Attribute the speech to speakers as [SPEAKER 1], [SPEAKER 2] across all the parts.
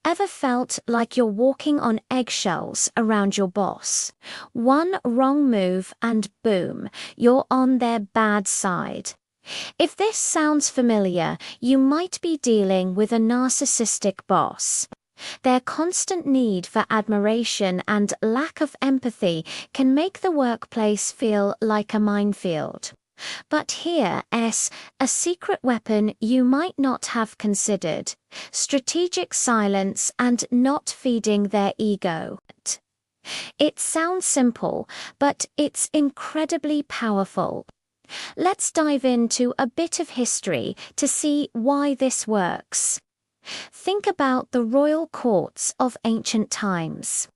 [SPEAKER 1] Ever felt like you're walking on eggshells around your boss? One wrong move and boom, you're on their bad side. If this sounds familiar, you might be dealing with a narcissistic boss. Their constant need for admiration and lack of empathy can make the workplace feel like a minefield. But here's a secret weapon you might not have considered: strategic silence and not feeding their ego. It sounds simple, but it's incredibly powerful. Let's dive into a bit of history to see why this works. Think about the royal courts of ancient times.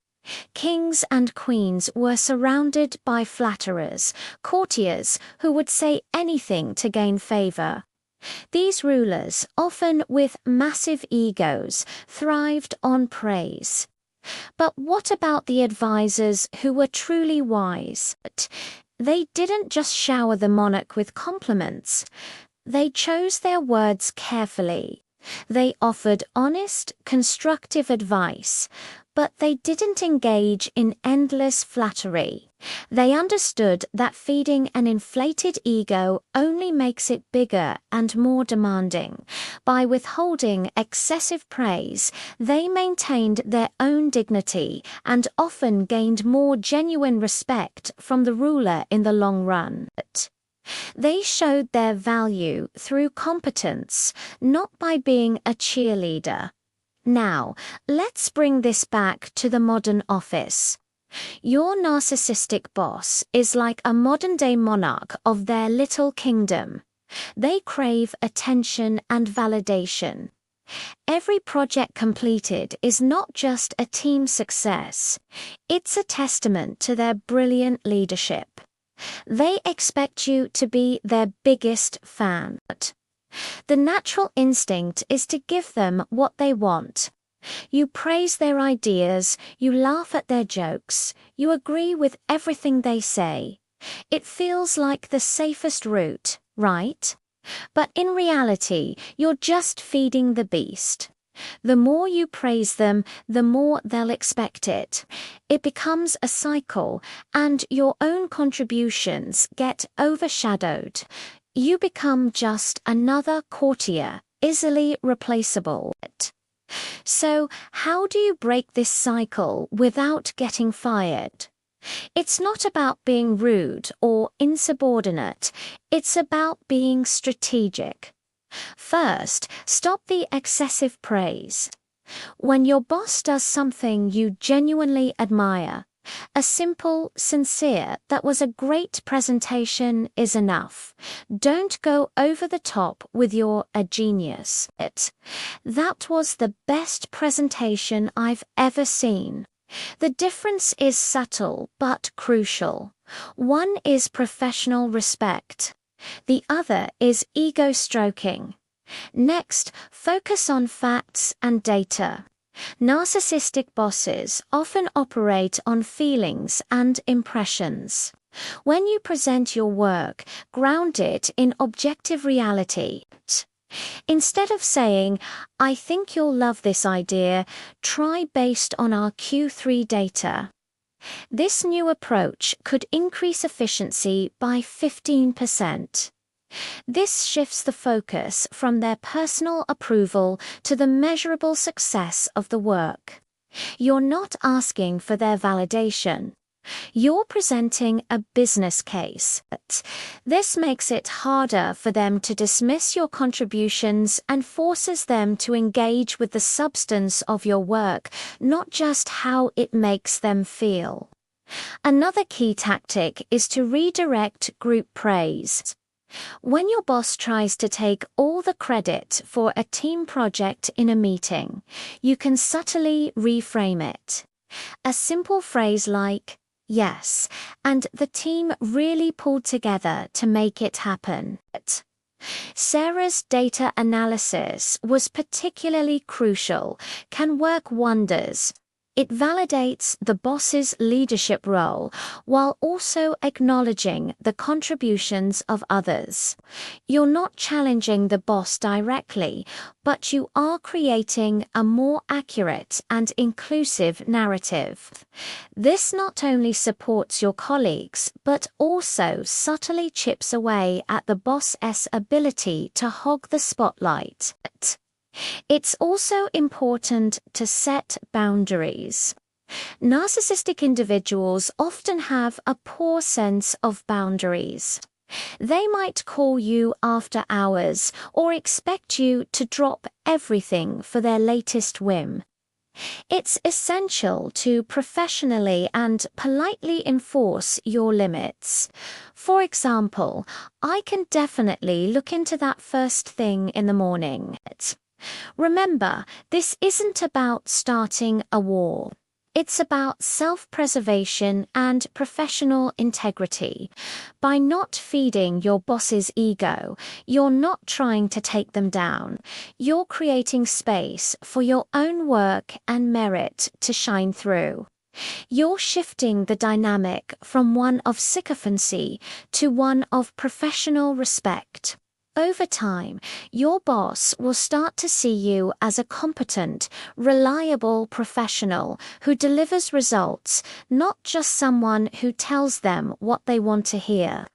[SPEAKER 1] Kings and queens were surrounded by flatterers, courtiers who would say anything to gain favor. These rulers, often with massive egos, thrived on praise. But what about the advisors who were truly wise? They didn't just shower the monarch with compliments. They chose their words carefully. They offered honest, constructive advice, but they didn't engage in endless flattery. They understood that feeding an inflated ego only makes it bigger and more demanding. By withholding excessive praise, they maintained their own dignity and often gained more genuine respect from the ruler in the long run. They showed their value through competence, not by being a cheerleader. Now, let's bring this back to the modern office. Your narcissistic boss is like a modern-day monarch of their little kingdom. They crave attention and validation. Every project completed is not just a team success. It's a testament to their brilliant leadership. They expect you to be their biggest fan. The natural instinct is to give them what they want. You praise their ideas, you laugh at their jokes, you agree with everything they say. It feels like the safest route, right? But in reality, you're just feeding the beast. The more you praise them, the more they'll expect it. It becomes a cycle, and your own contributions get overshadowed. You become just another courtier, easily replaceable. So, how do you break this cycle without getting fired? It's not about being rude or insubordinate. It's about being strategic. First, stop the excessive praise. When your boss does something you genuinely admire, a simple, sincere, "that was a great presentation" is enough. Don't go over the top with your "a genius." That was the best presentation I've ever seen. The difference is subtle but crucial. One is professional respect. The other is ego stroking. Next, focus on facts and data. Narcissistic bosses often operate on feelings and impressions. When you present your work, ground it in objective reality. Instead of saying, "I think you'll love this idea," try "based on our Q3 data." This new approach could increase efficiency by 15%. This shifts the focus from their personal approval to the measurable success of the work. You're not asking for their validation. You're presenting a business case. This makes it harder for them to dismiss your contributions and forces them to engage with the substance of your work, not just how it makes them feel. Another key tactic is to redirect group praise. When your boss tries to take all the credit for a team project in a meeting, you can subtly reframe it. A simple phrase like, "Yes, and the team really pulled together to make it happen." Sarah's data analysis was particularly crucial, can work wonders. It validates the boss's leadership role while also acknowledging the contributions of others. You're not challenging the boss directly, but you are creating a more accurate and inclusive narrative. This not only supports your colleagues, but also subtly chips away at the boss's ability to hog the spotlight. It's also important to set boundaries. Narcissistic individuals often have a poor sense of boundaries. They might call you after hours or expect you to drop everything for their latest whim. It's essential to professionally and politely enforce your limits. For example, I can definitely look into that first thing in the morning. Remember, this isn't about starting a war. It's about self-preservation and professional integrity. By not feeding your boss's ego, you're not trying to take them down. You're creating space for your own work and merit to shine through. You're shifting the dynamic from one of sycophancy to one of professional respect. Over time, your boss will start to see you as a competent, reliable professional who delivers results, not just someone who tells them what they want to hear.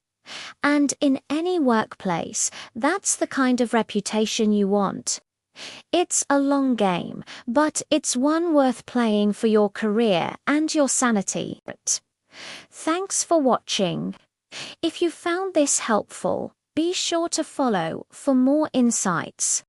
[SPEAKER 1] And in any workplace, that's the kind of reputation you want. It's a long game, but it's one worth playing for your career and your sanity. Thanks for watching. If you found this helpful, be sure to follow for more insights.